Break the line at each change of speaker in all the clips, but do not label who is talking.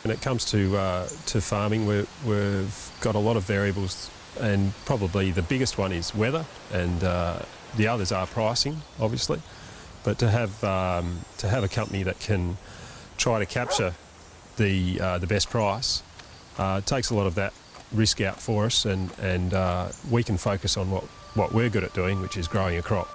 When it comes to farming, we've got a lot of variables, and probably the biggest one is weather, and the others are pricing, obviously. But to have a company that can try to capture the best price takes a lot of that risk out for us, and we can focus on what we're good at doing, which is growing a crop.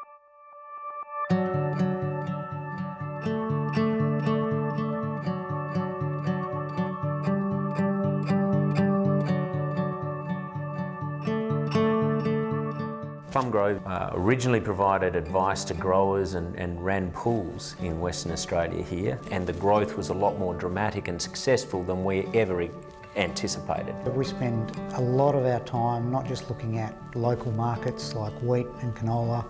Plum Grove originally provided advice to growers and ran pools in Western Australia here, and the growth was a lot more dramatic and successful than we ever anticipated.
We spend a lot of our time not just looking at local markets like wheat and canola.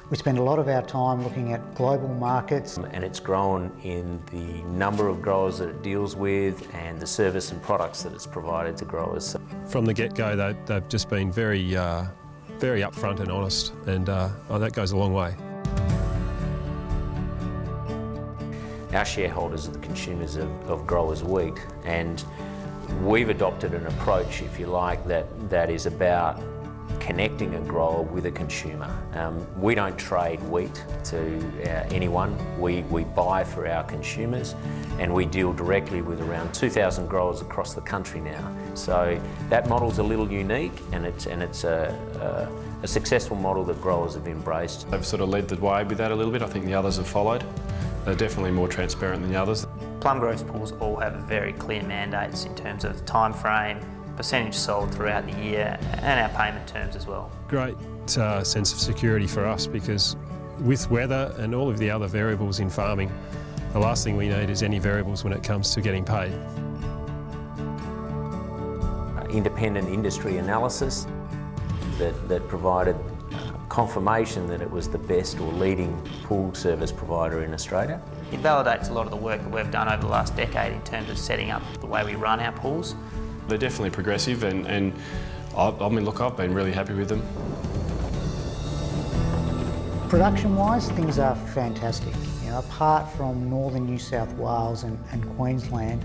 We spend a lot of our time looking at global markets.
And it's grown in the number of growers that it deals with and the service and products that it's provided to growers.
From the get-go, they've just been very upfront and honest, and that goes a long way.
Our shareholders are the consumers of growers' wheat, and we've adopted an approach, if you like, that is about connecting a grower with a consumer. We don't trade wheat to anyone. We buy for our consumers, and we deal directly with around 2,000 growers across the country now. So that model's a little unique, and it's a successful model that growers have embraced.
They've sort of led the way with that a little bit. I think the others have followed. They're definitely more transparent than the others.
Plum Grove's pools all have very clear mandates in terms of time frame, percentage sold throughout the year, and our payment terms as well.
Great sense of security for us, because with weather and all of the other variables in farming, the last thing we need is any variables when it comes to getting paid.
Independent industry analysis that provided confirmation that it was the best or leading pool service provider in Australia.
It validates a lot of the work that we've done over the last decade in terms of setting up the way we run our pools.
They're definitely progressive, and I mean, look, I've been really happy with them.
Production-wise, things are fantastic. You know, apart from northern New South Wales and Queensland,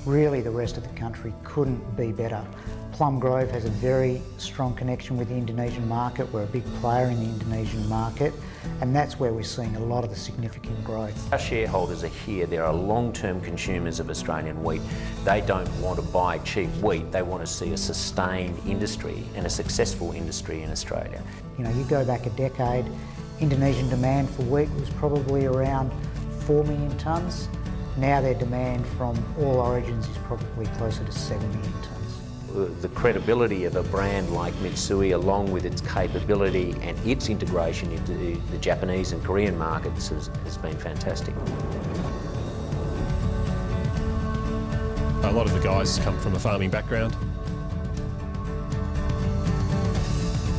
really the rest of the country couldn't be better. Plum Grove has a very strong connection with the Indonesian market. We're a big player in the Indonesian market, and that's where we're seeing a lot of the significant growth.
Our shareholders are here. They are long-term consumers of Australian wheat. They don't want to buy cheap wheat. They want to see a sustained industry and a successful industry in Australia.
You know, you go back a decade, Indonesian demand for wheat was probably around 4 million tonnes. Now their demand from all origins is probably closer to 7 million tonnes.
The credibility of a brand like Mitsui, along with its capability and its integration into the Japanese and Korean markets, has been fantastic.
A lot of the guys come from a farming background,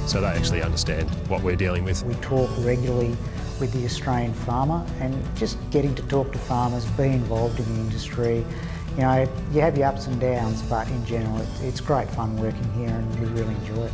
so they actually understand what we're dealing with.
We talk regularly with the Australian farmer, and just getting to talk to farmers, be involved in the industry. You know, you have your ups and downs, but in general, it's great fun working here, and we really enjoy it.